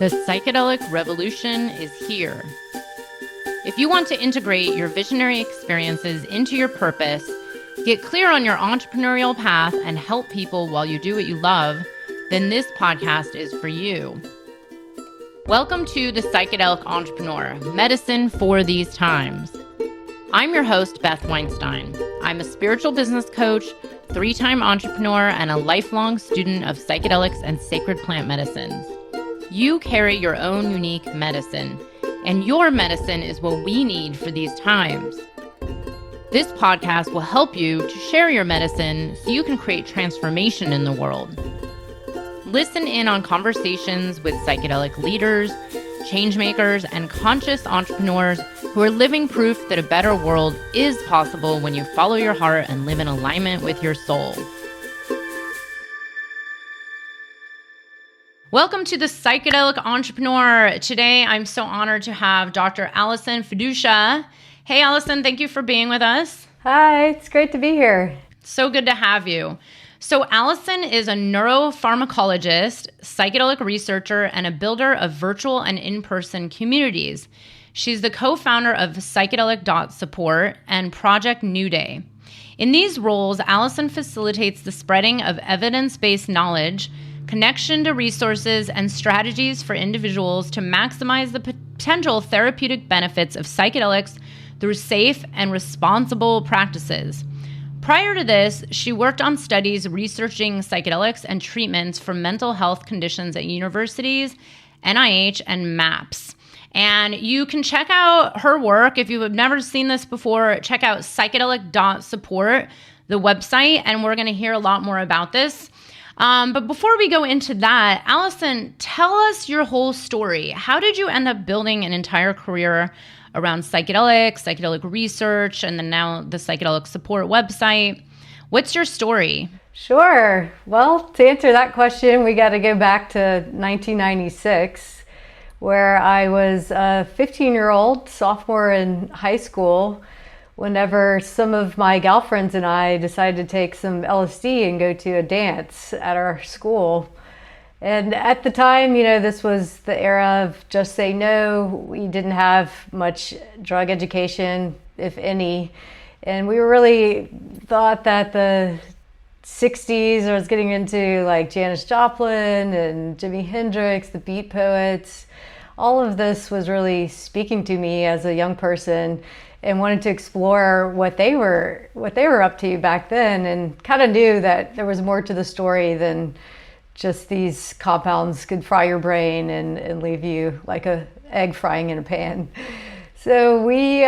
The psychedelic revolution is here. If you want to integrate your visionary experiences into your purpose, get clear on your entrepreneurial path, and help people while you do what you love, then this podcast is for you. Welcome to The Psychedelic Entrepreneur, Medicine for These Times. I'm your host, Beth Weinstein. I'm a spiritual business coach, 3-time entrepreneur, and a lifelong student of psychedelics and sacred plant medicines. You carry your own unique medicine, and your medicine is what we need for these times. This podcast will help you to share your medicine so you can create transformation in the world. Listen in on conversations with psychedelic leaders, changemakers, and conscious entrepreneurs who are living proof that a better world is possible when you follow your heart and live in alignment with your soul. Welcome to the Psychedelic Entrepreneur. Today, I'm so honored to have Dr. Allison Feduccia. Hey, Allison, thank you for being with us. Hi, it's great to be here. So good to have you. So Allison is a neuropharmacologist, psychedelic researcher, and a builder of virtual and in-person communities. She's the co-founder of Psychedelic Support and Project New Day. In these roles, Allison facilitates the spreading of evidence-based knowledge, connection to resources, and strategies for individuals to maximize the potential therapeutic benefits of psychedelics through safe and responsible practices. Prior to this, she worked on studies researching psychedelics and treatments for mental health conditions at universities, NIH, and MAPS. And you can check out her work. If you have never seen this before, check out Psychedelic.support, the website, and we're going to hear a lot more about this. But before we go into that, Allison, tell us your whole story. How did you end up building an entire career around psychedelics, psychedelic research, and then now the Psychedelic Support website? What's your story? Sure. Well, to answer that question, we got to go back to 1996, where I was a 15-year-old sophomore in high school, whenever some of my gal friends and I decided to take some LSD and go to a dance at our school. And at the time, this was the era of just say no. We didn't have much drug education, if any. And we really thought that the 60s, I was getting into like Janis Joplin and Jimi Hendrix, the Beat Poets. All of this was really speaking to me as a young person, and wanted to explore what they were up to back then, and kind of knew that there was more to the story than just these compounds could fry your brain and leave you like a egg frying in a pan. So we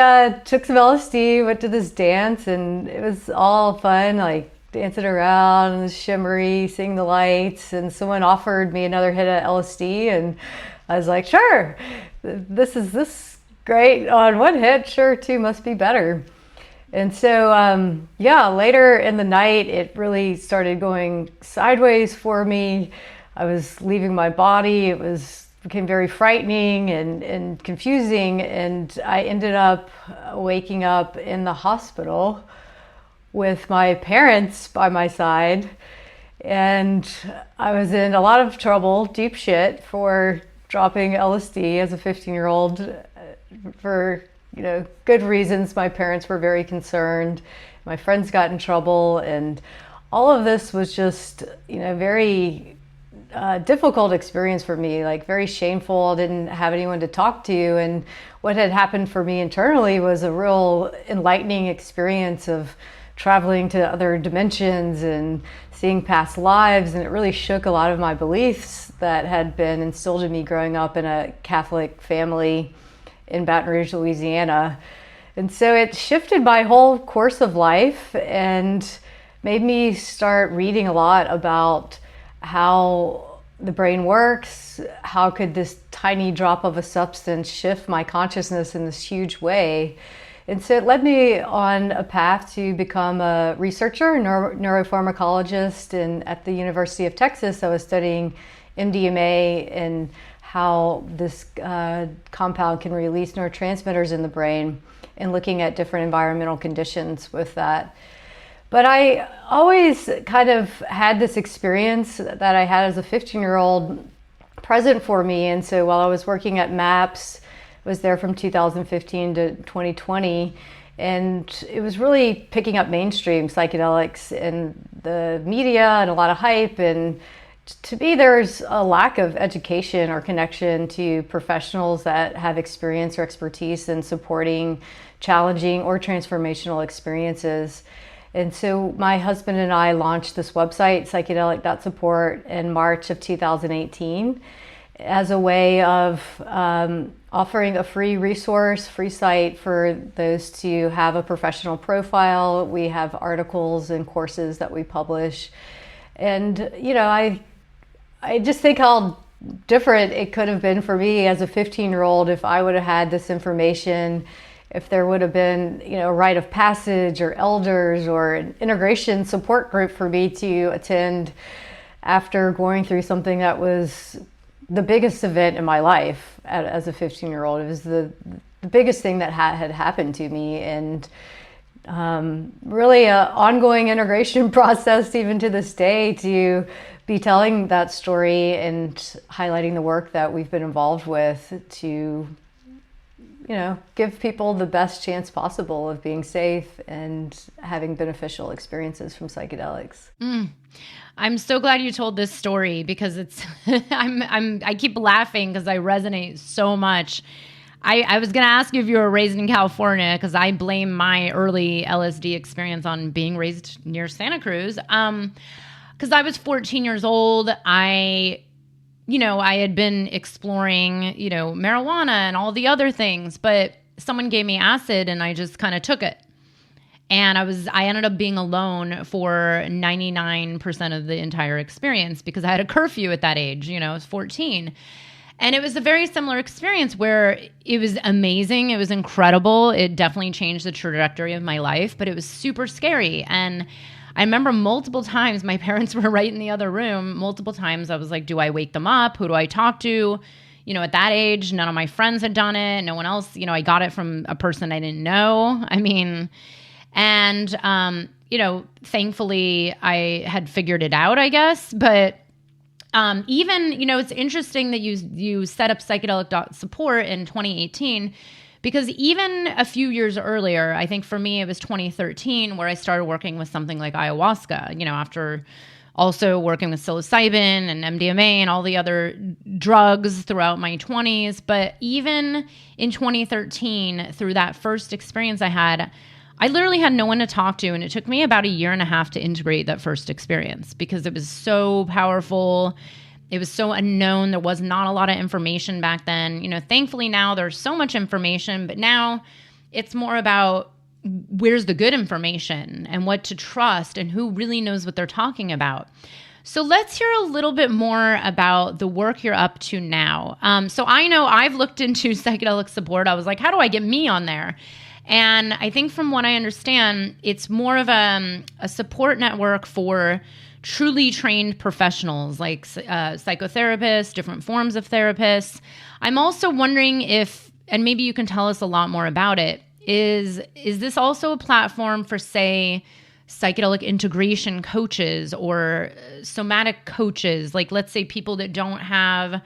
took some LSD, went to this dance, and it was all fun, like dancing around, and shimmery, seeing the lights, and someone offered me another hit of LSD, and I was like, sure, this is great on one hit, sure, two must be better. And so, later in the night, it really started going sideways for me. I was leaving my body. It became very frightening and confusing. And I ended up waking up in the hospital with my parents by my side. And I was in a lot of trouble, deep shit, for dropping LSD as a 15-year-old for good reasons. My parents were very concerned. My friends got in trouble, and all of this was just very difficult experience for me, like very shameful. I didn't have anyone to talk to, and what had happened for me internally was a real enlightening experience of traveling to other dimensions and seeing past lives, and it really shook a lot of my beliefs that had been instilled in me growing up in a Catholic family in Baton Rouge, Louisiana. And so it shifted my whole course of life and made me start reading a lot about how the brain works, how could this tiny drop of a substance shift my consciousness in this huge way. And so it led me on a path to become a researcher, neuropharmacologist, and at the University of Texas I was studying MDMA and how this compound can release neurotransmitters in the brain, and looking at different environmental conditions with that. But I always kind of had this experience that I had as a 15-year-old present for me. And so while I was working at MAPS, was there from 2015 to 2020, and it was really picking up mainstream psychedelics in the media and a lot of hype. And to me, there's a lack of education or connection to professionals that have experience or expertise in supporting challenging or transformational experiences. And so my husband and I launched this website, Psychedelic Support, in March of 2018 as a way of offering a free resource, free site for those to have a professional profile. We have articles and courses that we publish. And, you know, I just think how different it could have been for me as a 15-year-old if I would have had this information, if there would have been, you know, a rite of passage or elders or an integration support group for me to attend after going through something that was the biggest event in my life as a 15-year-old. It was the biggest thing that had happened to me, and really an ongoing integration process even to this day to be telling that story and highlighting the work that we've been involved with to, you know, give people the best chance possible of being safe and having beneficial experiences from psychedelics. I'm so glad you told this story because it's I keep laughing because I resonate so much. I was going to ask you if you were raised in California, because I blame my early LSD experience on being raised near Santa Cruz. Because I was 14 years old. I had been exploring, marijuana and all the other things, but someone gave me acid and I just kind of took it. And I ended up being alone for 99% of the entire experience because I had a curfew at that age. I was 14. And it was a very similar experience where it was amazing. It was incredible. It definitely changed the trajectory of my life, but it was super scary. And I remember multiple times my parents were right in the other room. Multiple times I was like, do I wake them up? Who do I talk to? At that age, none of my friends had done it. No one else. I got it from a person I didn't know. Thankfully I had figured it out, I guess. But even, it's interesting that you set up Psychedelic Support in 2018, because even a few years earlier, I think for me it was 2013 where I started working with something like ayahuasca, after also working with psilocybin and MDMA and all the other drugs throughout my 20s. But even in 2013, through that first experience I literally had no one to talk to, and it took me about 1.5 years to integrate that first experience because it was so powerful. It was so unknown. There was not a lot of information back then. Thankfully now there's so much information, but now it's more about where's the good information and what to trust and who really knows what they're talking about. So let's hear a little bit more about the work you're up to now. So I know I've looked into Psychedelic Support. I was like, how do I get me on there? And I think from what I understand, it's more of a support network for truly trained professionals like psychotherapists, different forms of therapists. I'm also wondering if, and maybe you can tell us a lot more about it, is this also a platform for, say, psychedelic integration coaches or somatic coaches? Like, let's say people that don't have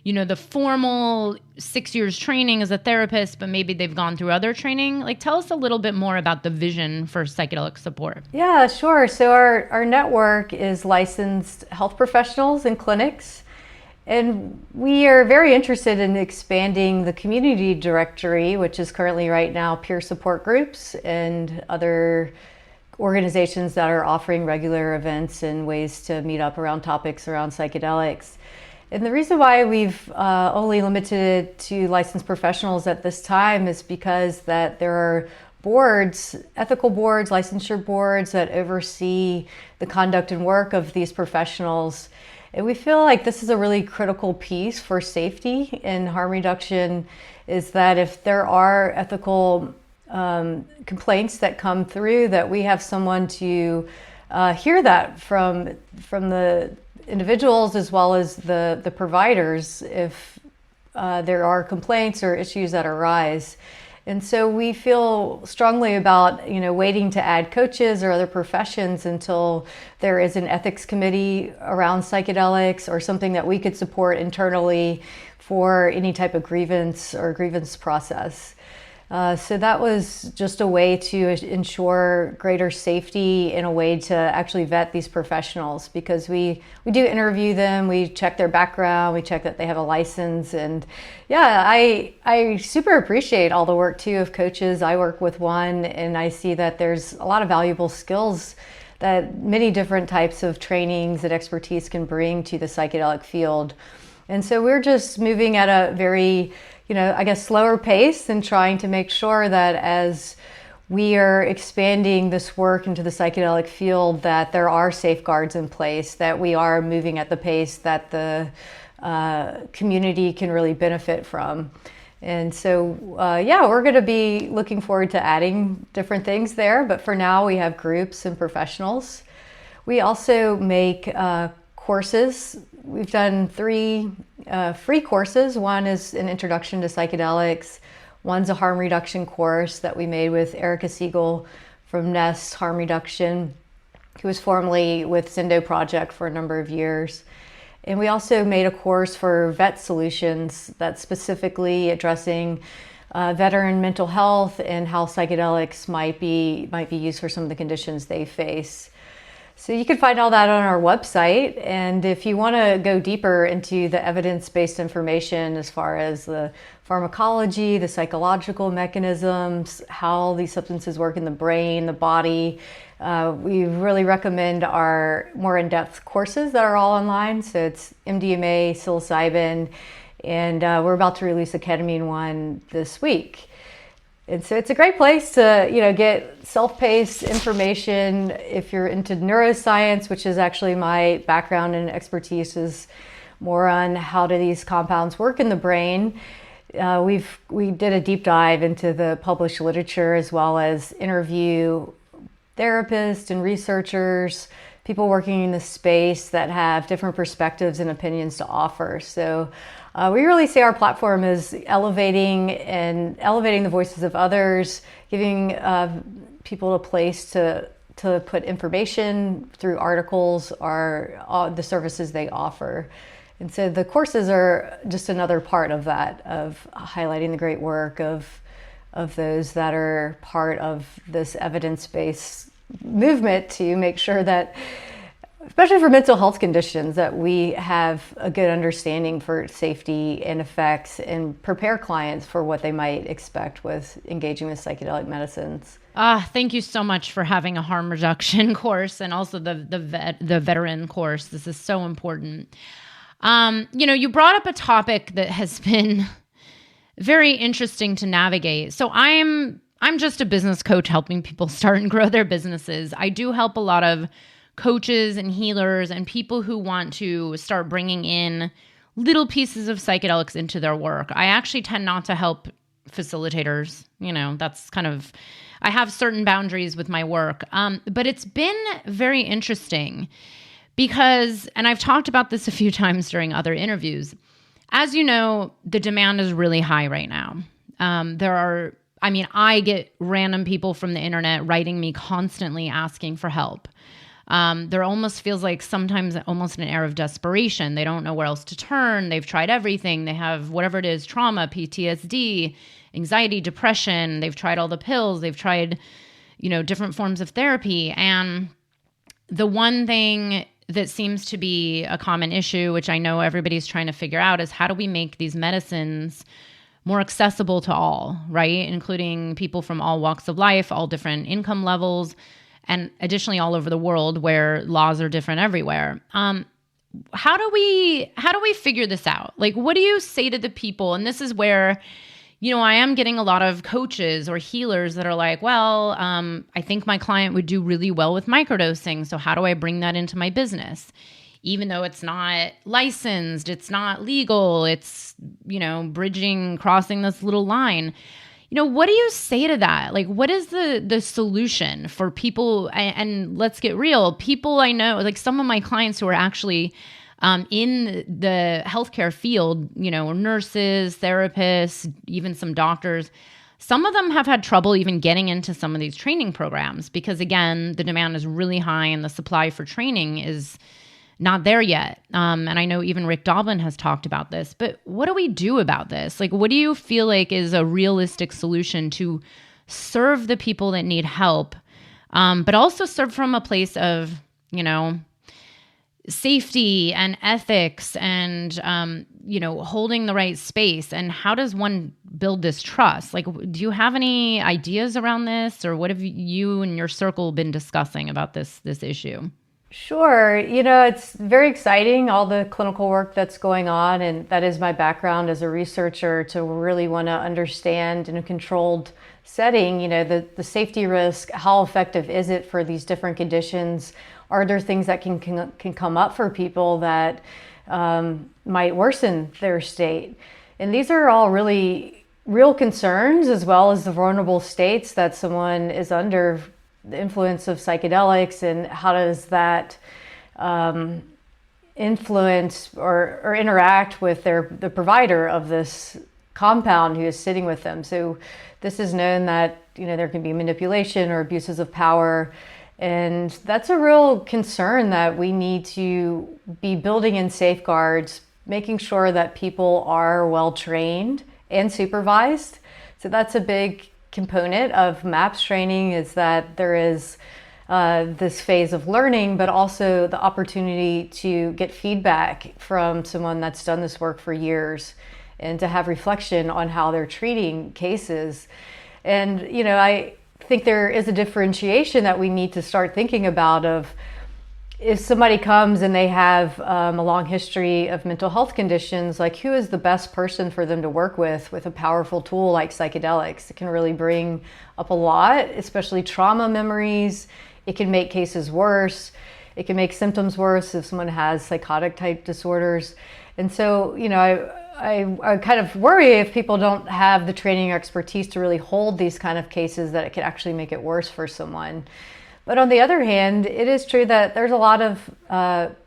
the formal 6 years training as a therapist, but maybe they've gone through other training. Like, tell us a little bit more about the vision for Psychedelic Support. Yeah, sure. So our network is licensed health professionals and clinics, and we are very interested in expanding the community directory, which is currently right now peer support groups and other organizations that are offering regular events and ways to meet up around topics around psychedelics. And the reason why we've only limited it to licensed professionals at this time is because that there are boards, ethical boards, licensure boards that oversee the conduct and work of these professionals. And we feel like this is a really critical piece for safety and harm reduction, is that if there are ethical complaints that come through, that we have someone to hear that from the individuals as well as the providers if there are complaints or issues that arise. And so we feel strongly about, waiting to add coaches or other professions until there is an ethics committee around psychedelics or something that we could support internally for any type of grievance process. So that was just a way to ensure greater safety and a way to actually vet these professionals, because we do interview them, we check their background, we check that they have a license. And yeah, I super appreciate all the work too of coaches. I work with one, and I see that there's a lot of valuable skills that many different types of trainings and expertise can bring to the psychedelic field. And so we're just moving at a very, slower pace, and trying to make sure that as we are expanding this work into the psychedelic field, that there are safeguards in place, that we are moving at the pace that the community can really benefit from. And so, we're going to be looking forward to adding different things there. But for now, we have groups and professionals. We also make courses. We've done 3 free courses. One is an introduction to psychedelics. One's a harm reduction course that we made with Erica Siegel from Nest Harm Reduction, who was formerly with Zendo Project for a number of years. And we also made a course for Vet Solutions that's specifically addressing veteran mental health and how psychedelics might be used for some of the conditions they face. So you can find all that on our website. And if you want to go deeper into the evidence-based information as far as the pharmacology, the psychological mechanisms, how these substances work in the brain, the body, we really recommend our more in-depth courses that are all online. So it's MDMA, psilocybin, and we're about to release a ketamine one this week. And so it's a great place to, get self-paced information. If you're into neuroscience, which is actually my background and expertise, is more on how do these compounds work in the brain. We did a deep dive into the published literature, as well as interview therapists and researchers, people working in the space that have different perspectives and opinions to offer. So we really see our platform as elevating the voices of others, giving people a place to put information through articles or the services they offer. And so the courses are just another part of that, of highlighting the great work of those that are part of this evidence-based movement to make sure that, especially for mental health conditions, that we have a good understanding for safety and effects and prepare clients for what they might expect with engaging with psychedelic medicines. Thank you so much for having a harm reduction course, and also the veteran course. This is so important. You brought up a topic that has been very interesting to navigate. So I'm just a business coach helping people start and grow their businesses. I do help a lot of coaches and healers and people who want to start bringing in little pieces of psychedelics into their work. I actually tend not to help facilitators. That's kind of, I have certain boundaries with my work. But it's been very interesting because, and I've talked about this a few times during other interviews, as you know, the demand is really high right now. I get random people from the internet writing me constantly asking for help. There almost feels like sometimes almost an air of desperation. They don't know where else to turn. They've tried everything. They have whatever it is, trauma, PTSD, anxiety, depression. They've tried all the pills. They've tried, different forms of therapy. And the one thing that seems to be a common issue, which I know everybody's trying to figure out, is how do we make these medicines more accessible to all, right? Including people from all walks of life, all different income levels, and additionally all over the world where laws are different everywhere. How do we figure this out? Like, what do you say to the people? And this is where, I am getting a lot of coaches or healers that are like, well, I think my client would do really well with microdosing. So how do I bring that into my business? Even though it's not licensed, it's not legal, it's, crossing this little line. What do you say to that? Like, what is the solution for people? And let's get real. People I know, like some of my clients who are actually in the healthcare field, nurses, therapists, even some doctors, Some of them have had trouble even getting into some of these training programs because, again, the demand is really high and the supply for training is not there yet. And I know even Rick Doblin has talked about this, but what do we do about this? Like, what do you feel like is a realistic solution to serve the people that need help, but also serve from a place of, safety and ethics and, holding the right space? And how does one build this trust? Like, do you have any ideas around this, or what have you and your circle been discussing about this issue? Sure. It's very exciting, all the clinical work that's going on. And that is my background as a researcher, to really want to understand in a controlled setting, the safety risk, how effective is it for these different conditions? Are there things that can come up for people that might worsen their state? And these are all really real concerns, as well as the vulnerable states that someone is under the influence of psychedelics, and how does that influence or interact with the provider of this compound who is sitting with them. So this is known that there can be manipulation or abuses of power, and that's a real concern that we need to be building in safeguards, making sure that people are well trained and supervised. So that's a big component of MAPS training, is that there is this phase of learning, but also the opportunity to get feedback from someone that's done this work for years, and to have reflection on how they're treating cases. And, I think there is a differentiation that we need to start thinking about of, if somebody comes and they have a long history of mental health conditions, like, who is the best person for them to work with a powerful tool like psychedelics? It can really bring up a lot, especially trauma memories. It can make cases worse. It can make symptoms worse if someone has psychotic type disorders. And so, I kind of worry if people don't have the training or expertise to really hold these kind of cases, that it could actually make it worse for someone. But on the other hand, it is true that there's a lot of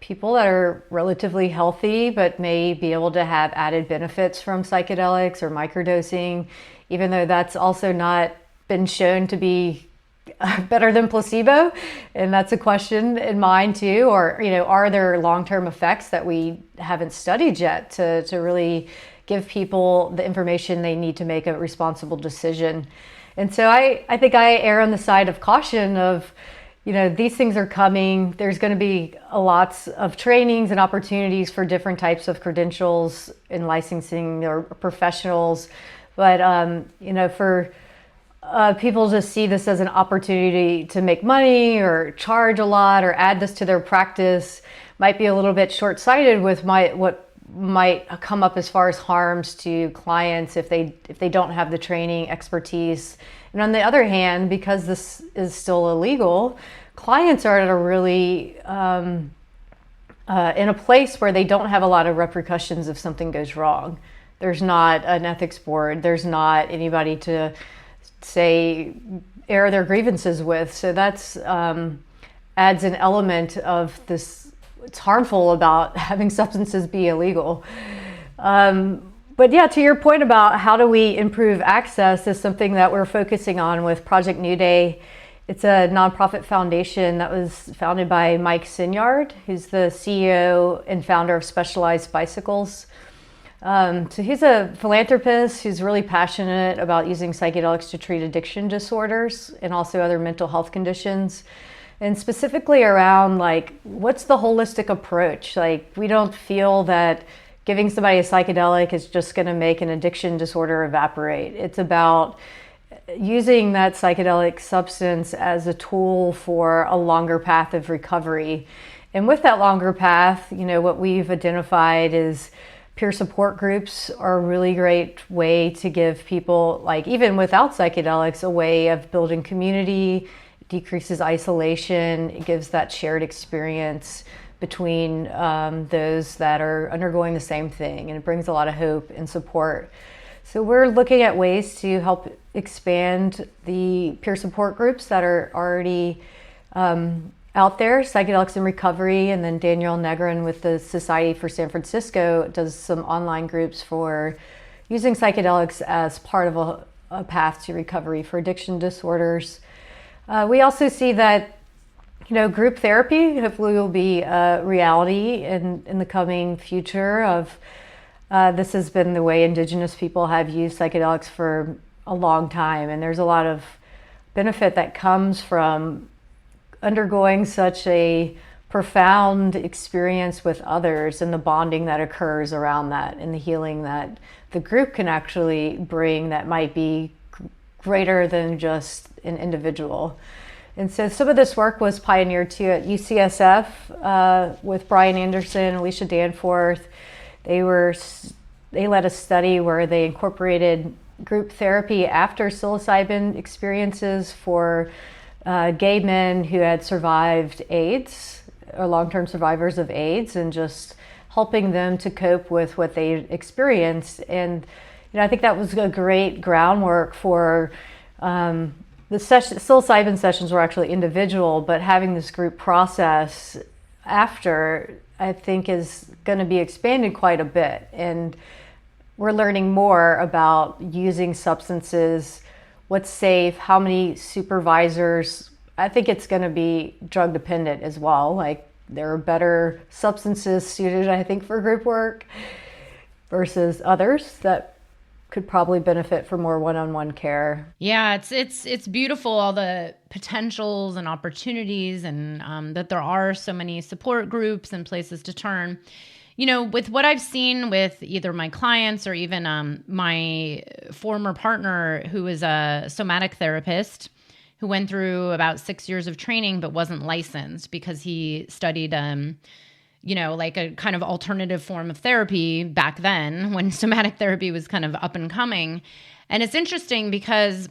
people that are relatively healthy, but may be able to have added benefits from psychedelics or microdosing, even though that's also not been shown to be better than placebo. And that's a question in mind too. Or, are there long-term effects that we haven't studied yet to really give people the information they need to make a responsible decision? And so I think I err on the side of caution of, these things are coming. There's going to be lots of trainings and opportunities for different types of credentials in licensing or professionals. But, for people to see this as an opportunity to make money or charge a lot or add this to their practice might be a little bit short-sighted with what might come up as far as harms to clients if they don't have the training expertise. And on the other hand, because this is still illegal, clients are at a really in a place where they don't have a lot of repercussions if something goes wrong. There's not an ethics board. There's not anybody to air their grievances with. So that's adds an element of this. It's harmful about having substances be illegal. But yeah, to your point about how do we improve access is something that we're focusing on with Project New Day. It's a nonprofit foundation that was founded by Mike Sinyard, who's the CEO and founder of Specialized Bicycles. So he's a philanthropist who's really passionate about using psychedelics to treat addiction disorders and also other mental health conditions. And specifically around, what's the holistic approach? We don't feel that giving somebody a psychedelic is just going to make an addiction disorder evaporate. It's about using that psychedelic substance as a tool for a longer path of recovery. And with that longer path, what we've identified is peer support groups are a really great way to give people, even without psychedelics, a way of building community. Decreases isolation. It gives that shared experience between those that are undergoing the same thing, and it brings a lot of hope and support. So we're looking at ways to help expand the peer support groups that are already out there, Psychedelics in Recovery, and then Danielle Negrin with the Society for San Francisco does some online groups for using psychedelics as part of a path to recovery for addiction disorders. We also see that group therapy hopefully will be a reality in the coming future. This has been the way Indigenous people have used psychedelics for a long time, and there's a lot of benefit that comes from undergoing such a profound experience with others, and the bonding that occurs around that, and the healing that the group can actually bring that might be greater than just an individual. And so some of this work was pioneered too at UCSF with Brian Anderson, Alicia Danforth. They led a study where they incorporated group therapy after psilocybin experiences for gay men who had survived AIDS or long-term survivors of AIDS, and just helping them to cope with what they experienced. And I think that was a great groundwork for the psilocybin sessions were actually individual, but having this group process after, I think, is going to be expanded quite a bit. And we're learning more about using substances, what's safe, how many supervisors. I think it's going to be drug dependent as well. Like, there are better substances suited, I think, for group work versus others that could probably benefit from more one-on-one care. Yeah, it's beautiful, all the potentials and opportunities, and that there are so many support groups and places to turn. With what I've seen with either my clients or even my former partner, who is a somatic therapist, who went through about 6 years of training but wasn't licensed because he studied like a kind of alternative form of therapy back then when somatic therapy was kind of up and coming. And it's interesting because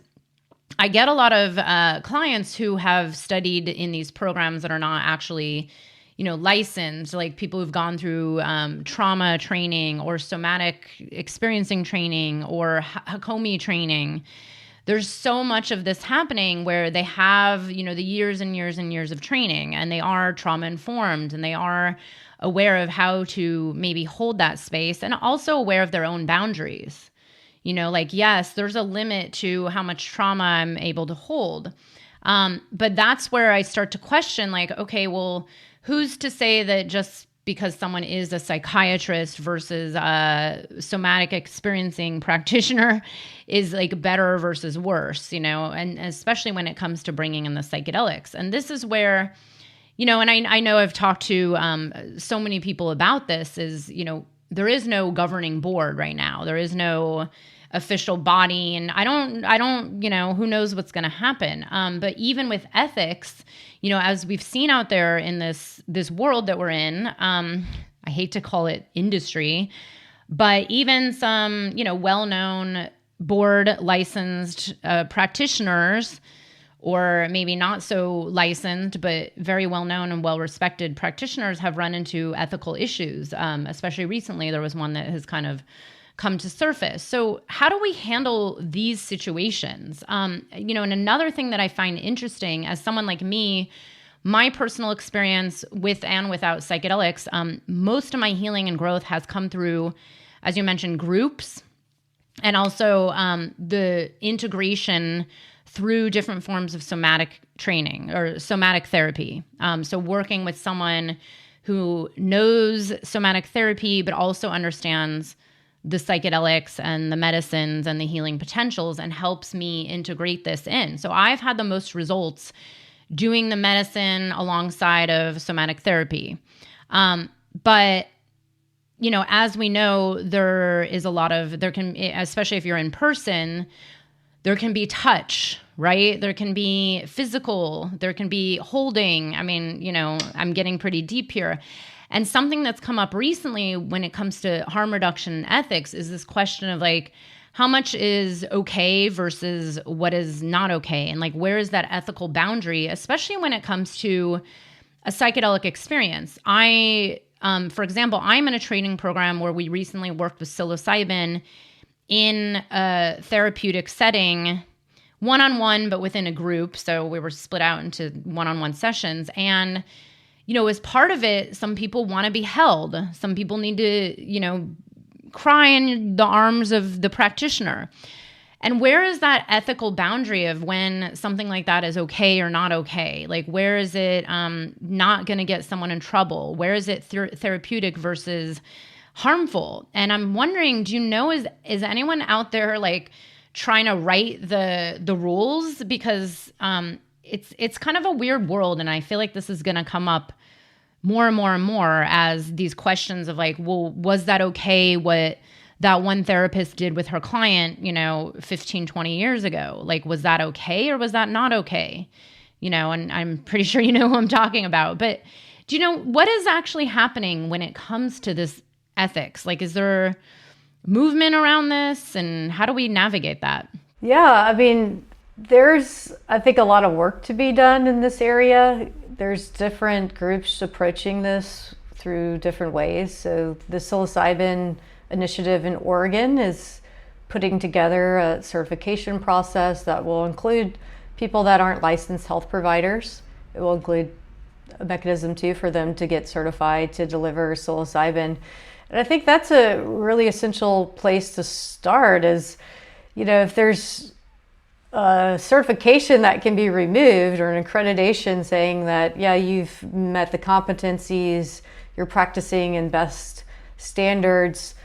I get a lot of clients who have studied in these programs that are not actually, licensed, like people who've gone through trauma training or somatic experiencing training or Hakomi training. There's so much of this happening where they have, the years and years and years of training, and they are trauma informed, and they are aware of how to maybe hold that space, and also aware of their own boundaries. Yes, there's a limit to how much trauma I'm able to hold. But that's where I start to question, okay, well, who's to say that just because someone is a psychiatrist versus a somatic experiencing practitioner is better versus worse, and especially when it comes to bringing in the psychedelics. And this is where, and I know I've talked to so many people about this, is, there is no governing board right now. There is no official body, and I don't, who knows what's going to happen. But even with ethics, as we've seen out there in this world that we're in, I hate to call it industry, but even some, well-known board licensed practitioners, or maybe not so licensed, but very well-known and well-respected practitioners have run into ethical issues. Especially recently, there was one that has kind of come to surface. So how do we handle these situations? And another thing that I find interesting as someone like me, my personal experience with and without psychedelics, most of my healing and growth has come through, as you mentioned, groups, and also the integration through different forms of somatic training or somatic therapy. So working with someone who knows somatic therapy, but also understands the psychedelics and the medicines and the healing potentials, and helps me integrate this in. So I've had the most results doing the medicine alongside of somatic therapy. But, as we know, there can, especially if you're in person, there can be touch, right? There can be physical, there can be holding. I mean, I'm getting pretty deep here. And something that's come up recently when it comes to harm reduction and ethics is this question of how much is okay versus what is not okay? And where is that ethical boundary, especially when it comes to a psychedelic experience? For example, I'm in a training program where we recently worked with psilocybin in a therapeutic setting, one-on-one, but within a group. So we were split out into one-on-one sessions. And as part of it, some people want to be held. Some people need to, cry in the arms of the practitioner. And where is that ethical boundary of when something like that is okay or not okay? Like, where is it not going to get someone in trouble? Where is it therapeutic versus harmful? And I'm wondering, do you know, is anyone out there like trying to write the rules? Because it's kind of a weird world, and I feel like this is going to come up more and more and more as these questions of like, well, was that okay what that one therapist did with her client, 15, 20 years ago? Like, was that okay or was that not okay? And I'm pretty sure you know who I'm talking about. But do you know what is actually happening when it comes to this ethics? Like, is there movement around this, and how do we navigate that? Yeah, I mean, there's, I think, a lot of work to be done in this area. There's different groups approaching this through different ways. So the psilocybin initiative in Oregon is putting together a certification process that will include people that aren't licensed health providers. It will include a mechanism too for them to get certified to deliver psilocybin. And I think that's a really essential place to start is, if there's a certification that can be removed or an accreditation saying that, yeah, you've met the competencies, you're practicing in best standards,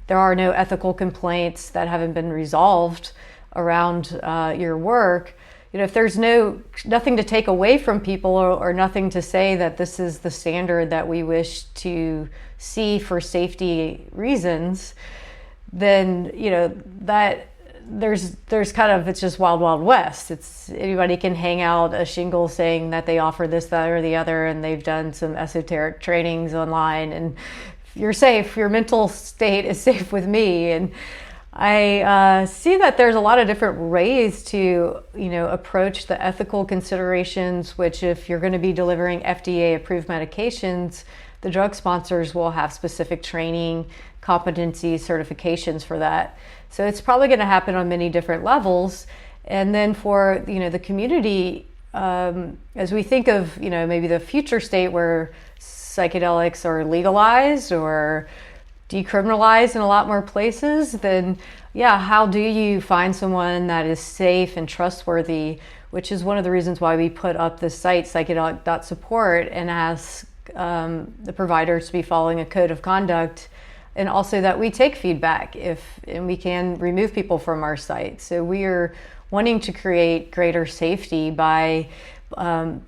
there are no ethical complaints that haven't been resolved around your work. If there's nothing to take away from people or nothing to say that this is the standard that we wish to see for safety reasons, then that there's kind of, it's just wild, wild west. It's anybody can hang out a shingle saying that they offer this, that, or the other, and they've done some esoteric trainings online, and you're safe, your mental state is safe with me. And I see that there's a lot of different ways to, approach the ethical considerations, which if you're going to be delivering FDA approved medications, the drug sponsors will have specific training, competency, certifications for that. So it's probably going to happen on many different levels. And then for, the community, as we think of, maybe the future state where psychedelics are legalized or decriminalized in a lot more places, then how do you find someone that is safe and trustworthy, which is one of the reasons why we put up the site Psychedelic Support and ask the providers to be following a code of conduct, and also that we take feedback and we can remove people from our site. So we are wanting to create greater safety by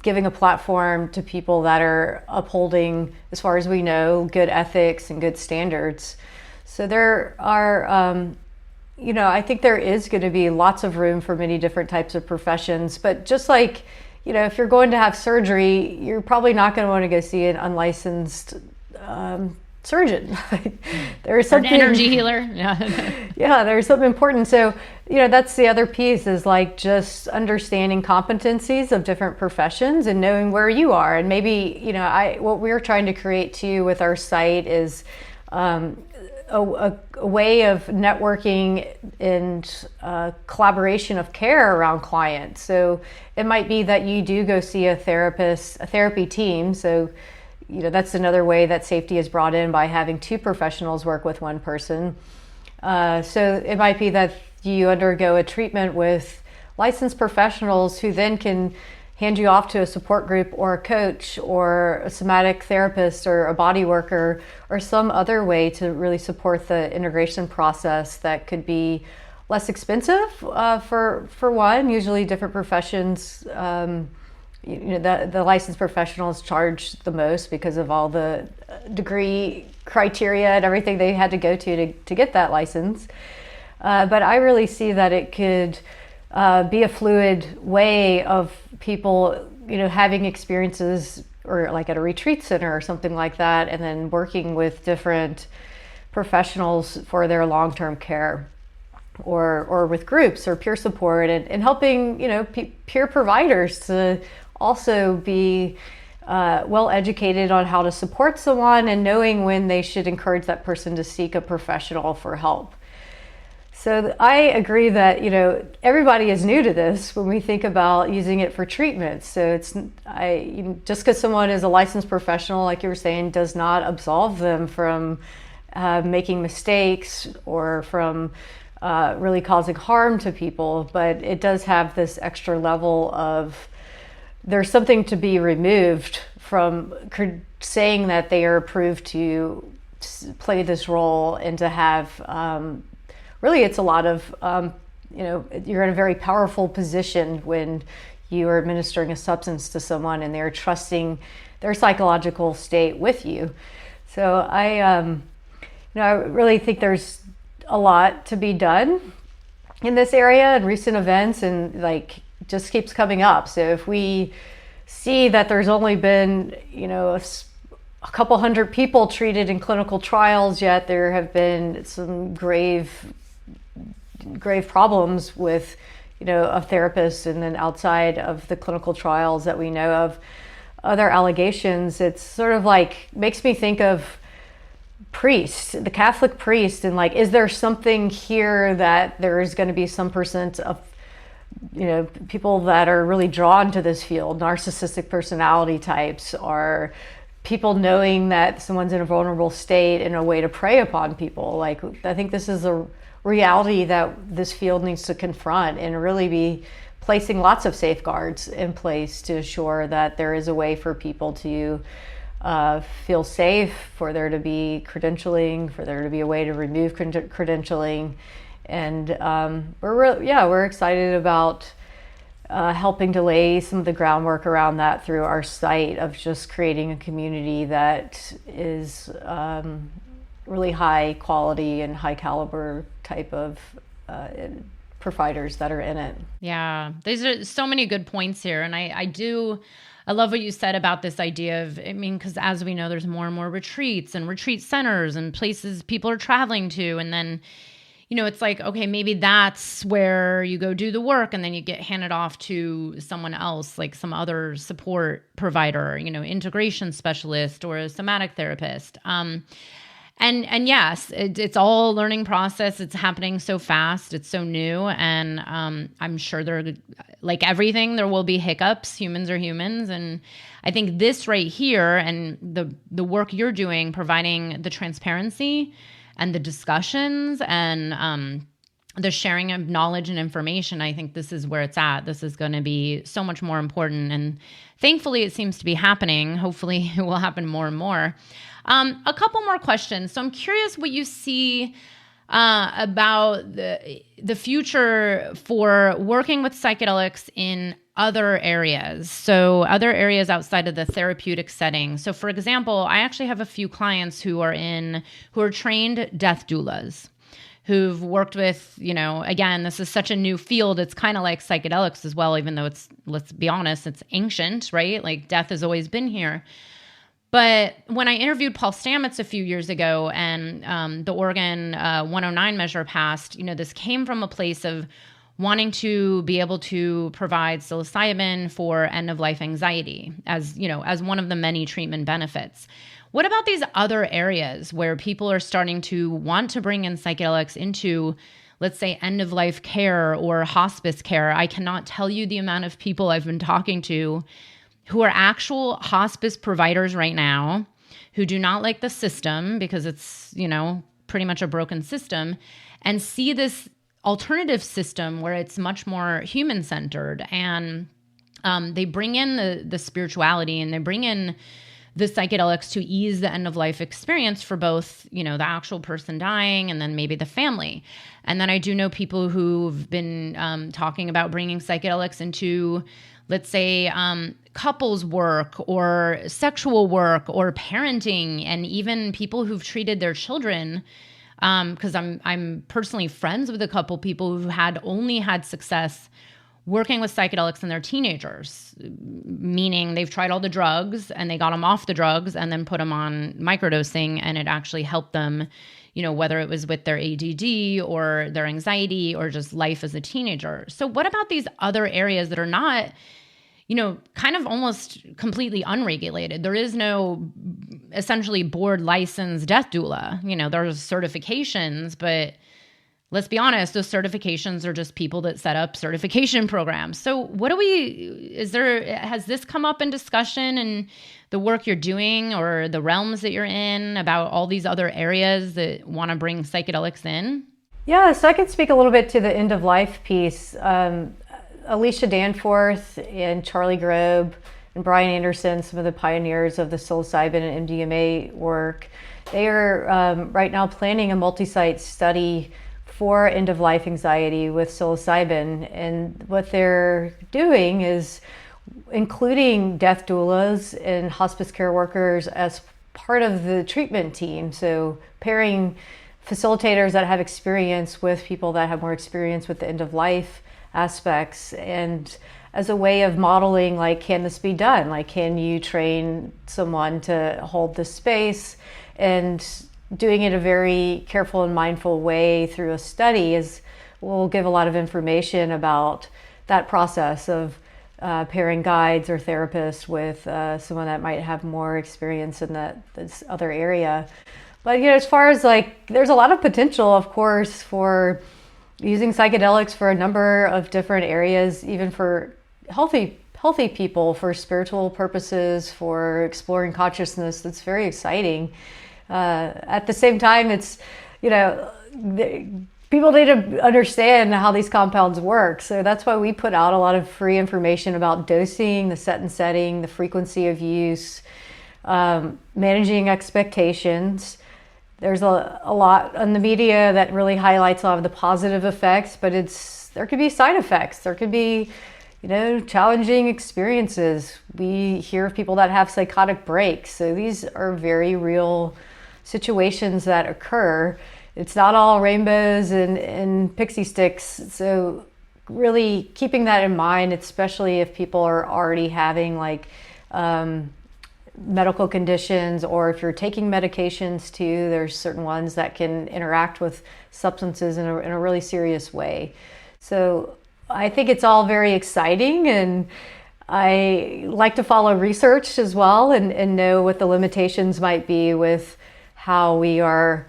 giving a platform to people that are upholding, as far as we know, good ethics and good standards. So there are, I think there is going to be lots of room for many different types of professions. But just like, if you're going to have surgery, you're probably not going to want to go see an unlicensed surgeon. There's something, an energy healer. Yeah, there's something important. So, that's the other piece is like just understanding competencies of different professions and knowing where you are. And maybe, what we're trying to create too with our site is a way of networking and collaboration of care around clients. So it might be that you do go see a therapy team. So that's another way that safety is brought in by having two professionals work with one person. So it might be that you undergo a treatment with licensed professionals who then can hand you off to a support group or a coach or a somatic therapist or a body worker or some other way to really support the integration process that could be less expensive for one. Usually different professions, the licensed professionals charge the most because of all the degree criteria and everything they had to go to get that license. But I really see that it could be a fluid way of people, having experiences or like at a retreat center or something like that, and then working with different professionals for their long-term care or with groups or peer support and helping, peer providers to also be well educated on how to support someone and knowing when they should encourage that person to seek a professional for help. So I agree that, everybody is new to this when we think about using it for treatment. So just because someone is a licensed professional, like you were saying, does not absolve them from making mistakes or from really causing harm to people, but it does have this extra level of there's something to be removed from saying that they are approved to play this role and to have really it's a lot of you're in a very powerful position when you are administering a substance to someone and they're trusting their psychological state with you. So I really think there's a lot to be done in this area, and recent events and just keeps coming up. So if we see that there's only been a couple hundred people treated in clinical trials, yet there have been some grave problems with a therapist, and then outside of the clinical trials that we know of, other allegations, it's sort of makes me think of the Catholic priest, and is there something here that there is going to be some percent of people that are really drawn to this field, narcissistic personality types, or people knowing that someone's in a vulnerable state and a way to prey upon people. I think this is a reality that this field needs to confront and really be placing lots of safeguards in place to ensure that there is a way for people to feel safe, for there to be credentialing, for there to be a way to remove credentialing. And we're excited about helping to lay some of the groundwork around that through our site of just creating a community that is really high quality and high caliber type of providers that are in it. Yeah, these are so many good points here. And I love what you said about this idea of, because as we know, there's more and more retreats and retreat centers and places people are traveling to. And then, it's okay, maybe that's where you go do the work and then you get handed off to someone else, like some other support provider, integration specialist or a somatic therapist. And yes, it's all a learning process. It's happening so fast. It's so new. And I'm sure like everything, there will be hiccups. Humans are humans. And I think this right here and the work you're doing, providing the transparency and the discussions and the sharing of knowledge and information, I think this is where it's at. This is going to be so much more important. And thankfully, it seems to be happening. Hopefully, it will happen more and more. A couple more questions. So I'm curious what you see about the future for working with psychedelics in other areas. So other areas outside of the therapeutic setting. So for example, I actually have a few clients who are trained death doulas, who've worked with, again, this is such a new field. It's kind of like psychedelics as well, even though let's be honest, it's ancient, right? Death has always been here. But when I interviewed Paul Stamets a few years ago and the Oregon 109 measure passed, this came from a place of wanting to be able to provide psilocybin for end-of-life anxiety as one of the many treatment benefits. What about these other areas where people are starting to want to bring in psychedelics into, let's say, end-of-life care or hospice care? I cannot tell you the amount of people I've been talking to who are actual hospice providers right now, who do not like the system because it's, pretty much a broken system, and see this alternative system where it's much more human-centered. And they bring in the spirituality and they bring in the psychedelics to ease the end-of-life experience for both, the actual person dying and then maybe the family. And then I do know people who've been talking about bringing psychedelics into, let's say, couples work or sexual work or parenting, and even people who've treated their children. Because I'm personally friends with a couple people who had only had success working with psychedelics in their teenagers, meaning they've tried all the drugs and they got them off the drugs and then put them on microdosing, and it actually helped them, whether it was with their ADD or their anxiety or just life as a teenager. So what about these other areas that are not, kind of almost completely unregulated? There is no essentially board licensed death doula. There's certifications, but let's be honest, those certifications are just people that set up certification programs. So has this come up in discussion in the work you're doing or the realms that you're in about all these other areas that want to bring psychedelics in? Yeah, so I can speak a little bit to the end of life piece. Alicia Danforth and Charlie Grobe and Brian Anderson, some of the pioneers of the psilocybin and MDMA work, they are right now planning a multi-site study for end-of-life anxiety with psilocybin. And what they're doing is including death doulas and hospice care workers as part of the treatment team. So pairing facilitators that have experience with people that have more experience with the end-of-life aspects, and as a way of modeling, like, can this be done? Like, can you train someone to hold this space? And doing it a very careful and mindful way through a study will give a lot of information about that process of pairing guides or therapists with someone that might have more experience in this other area. But as far as there's a lot of potential, of course, for using psychedelics for a number of different areas, even for healthy people, for spiritual purposes, for exploring consciousness. That's very exciting. At the same time, it's, people need to understand how these compounds work. So that's why we put out a lot of free information about dosing, the set and setting, the frequency of use, managing expectations. There's a lot on the media that really highlights a lot of the positive effects, but there could be side effects. There could be, challenging experiences. We hear of people that have psychotic breaks. So these are very real situations that occur. It's not all rainbows and pixie sticks. So really keeping that in mind, especially if people are already having medical conditions, or if you're taking medications too, there's certain ones that can interact with substances in a really serious way. So I think it's all very exciting, and I like to follow research as well and know what the limitations might be with how we are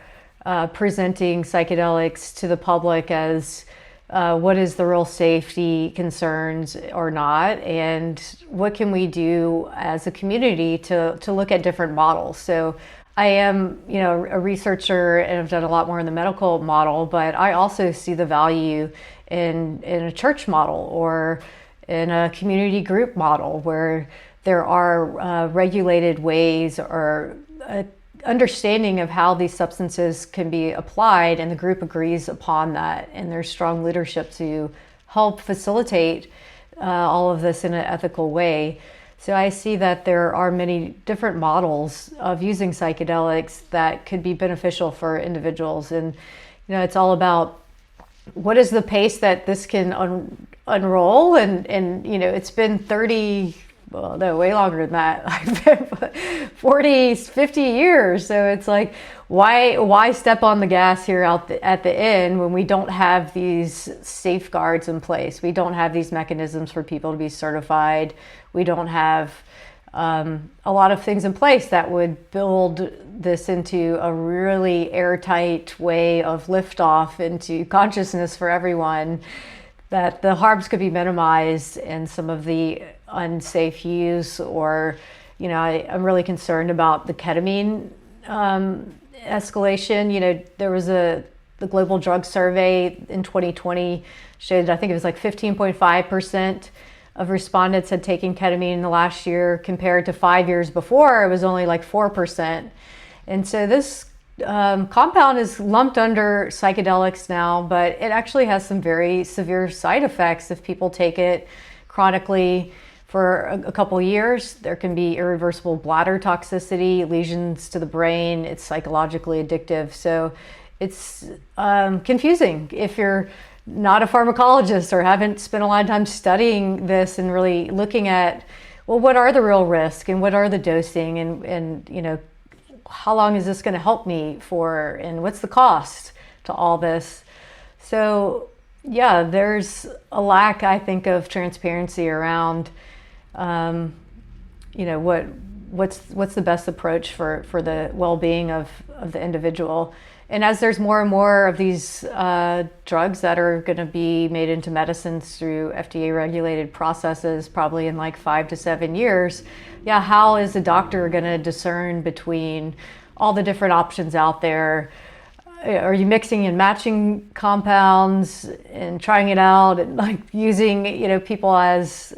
presenting psychedelics to the public as what is the real safety concerns or not, and what can we do as a community to look at different models. So I am, a researcher, and I've done a lot more in the medical model, but I also see the value in a church model or in a community group model where there are regulated ways or understanding of how these substances can be applied, and the group agrees upon that, and there's strong leadership to help facilitate all of this in an ethical way. So I see that there are many different models of using psychedelics that could be beneficial for individuals, and it's all about what is the pace that this can unroll, and it's been 30, well, no, way longer than that, 40, 50 years. So it's why step on the gas here at the end when we don't have these safeguards in place? We don't have these mechanisms for people to be certified. We don't have a lot of things in place that would build this into a really airtight way of liftoff into consciousness for everyone, that the harms could be minimized and some of the unsafe use, or, I'm really concerned about the ketamine escalation. There was the Global Drug Survey in 2020 showed, I think it was 15.5% of respondents had taken ketamine in the last year, compared to 5 years before, it was only 4%. And so this compound is lumped under psychedelics now, but it actually has some very severe side effects if people take it chronically for a couple years. There can be irreversible bladder toxicity, lesions to the brain. It's psychologically addictive. So it's confusing if you're not a pharmacologist or haven't spent a lot of time studying this and really looking at, well, what are the real risks and what are the dosing, and how long is this going to help me for, and what's the cost to all this? So yeah, there's a lack, I think, of transparency around what's the best approach for the well-being of the individual. And as there's more and more of these drugs that are going to be made into medicines through FDA regulated processes, probably in 5 to 7 years, how is a doctor going to discern between all the different options out there? are you mixing and matching compounds and trying it out and like using, people as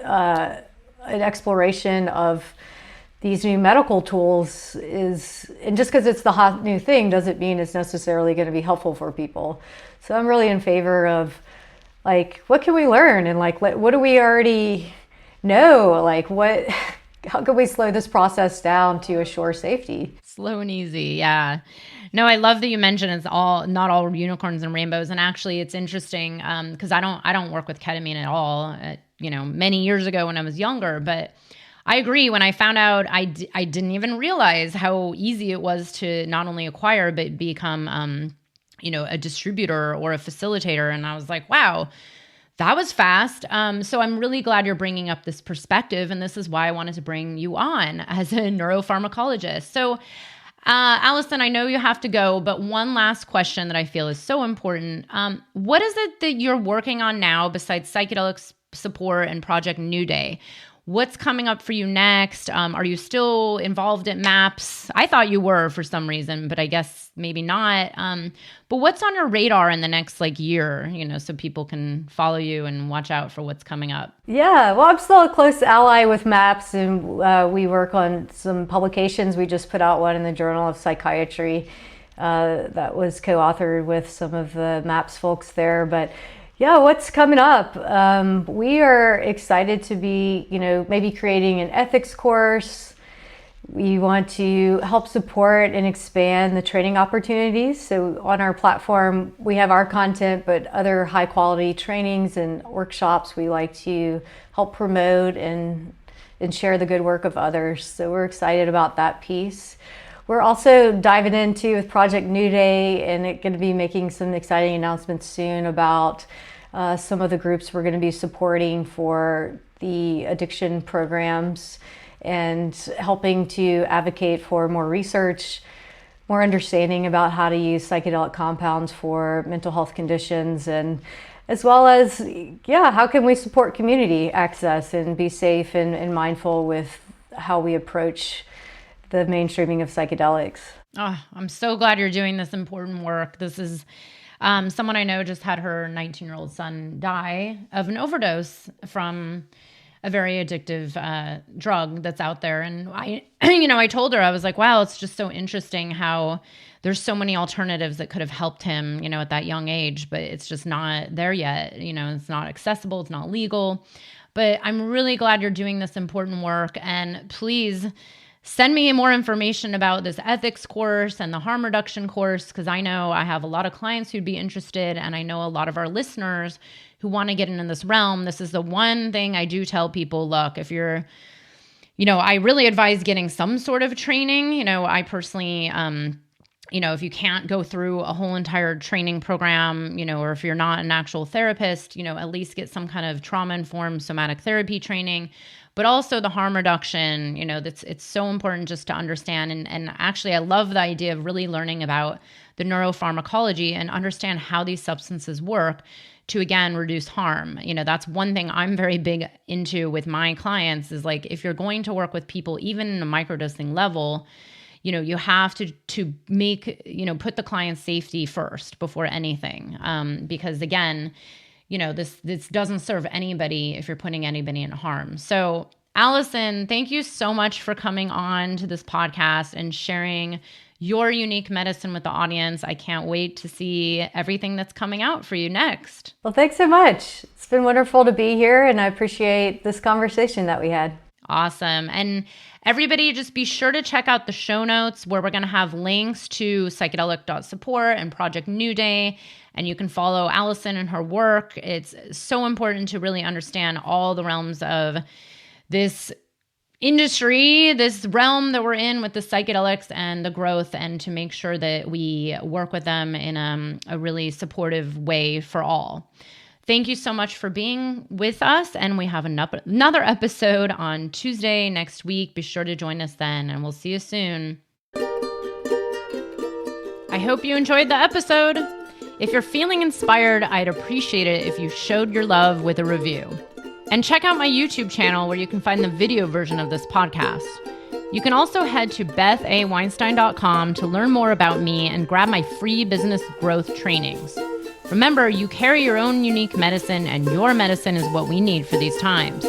an exploration of these new medical tools and just because it's the hot new thing doesn't mean it's necessarily going to be helpful for people. So I'm really in favor of like, what can we learn? And like, what do we already know? Like how can we slow this process down to assure safety? Slow and easy. Yeah. No, I love that you mentioned it's not all unicorns and rainbows. And actually it's interesting because I don't work with ketamine at all, many years ago when I was younger, but I agree. When I found out, I didn't even realize how easy it was to not only acquire, but become, a distributor or a facilitator. And I was like, wow, that was fast. So I'm really glad you're bringing up this perspective. And this is why I wanted to bring you on as a neuropharmacologist. So, Allison, I know you have to go, but one last question that I feel is so important. What is it that you're working on now besides Psychedelic Support and Project New Day? What's coming up for you next? Are you still involved at MAPS? I thought you were for some reason, but I guess maybe not. But what's on your radar in the next year, so people can follow you and watch out for what's coming up? Yeah, well, I'm still a close ally with MAPS, and we work on some publications. We just put out one in the Journal of Psychiatry that was co-authored with some of the MAPS folks there. But yeah, what's coming up? We are excited to be, maybe creating an ethics course. We want to help support and expand the training opportunities. So on our platform, we have our content, but other high quality trainings and workshops we like to help promote and share the good work of others. So we're excited about that piece. We're also diving into with Project New Day, and it's going to be making some exciting announcements soon about some of the groups we're going to be supporting for the addiction programs and helping to advocate for more research, more understanding about how to use psychedelic compounds for mental health conditions, and as well as, how can we support community access and be safe and mindful with how we approach the mainstreaming of psychedelics. Oh, I'm so glad you're doing this important work. This is someone I know just had her 19-year-old son die of an overdose from a very addictive drug that's out there. And I told her, I was like, wow, it's just so interesting how there's so many alternatives that could have helped him, at that young age, but it's just not there yet. It's not accessible. It's not legal. But I'm really glad you're doing this important work. And please send me more information about this ethics course and the harm reduction course, because I know I have a lot of clients who'd be interested, and I know a lot of our listeners who want to get into this realm. This is the one thing I do tell people, look, if you're, I really advise getting some sort of training. I personally, if you can't go through a whole entire training program, or if you're not an actual therapist, at least get some kind of trauma-informed somatic therapy training. But also the harm reduction, it's so important just to understand. And actually, I love the idea of really learning about the neuropharmacology and understand how these substances work to, again, reduce harm. That's one thing I'm very big into with my clients is if you're going to work with people, even in a microdosing level, you have to make, put the client's safety first before anything. Because again, this doesn't serve anybody if you're putting anybody in harm. So, Allison, thank you so much for coming on to this podcast and sharing your unique medicine with the audience. I can't wait to see everything that's coming out for you next. Well, thanks so much. It's been wonderful to be here, and I appreciate this conversation that we had. Awesome. And everybody, just be sure to check out the show notes where we're going to have links to Psychedelic.support and Project New Day. And you can follow Allison and her work. It's so important to really understand all the realms of this industry, this realm that we're in with the psychedelics and the growth, and to make sure that we work with them in a really supportive way for all. Thank you so much for being with us. And we have another episode on Tuesday next week. Be sure to join us then, and we'll see you soon. I hope you enjoyed the episode. If you're feeling inspired, I'd appreciate it if you showed your love with a review. And check out my YouTube channel where you can find the video version of this podcast. You can also head to bethaweinstein.com to learn more about me and grab my free business growth trainings. Remember, you carry your own unique medicine, and your medicine is what we need for these times.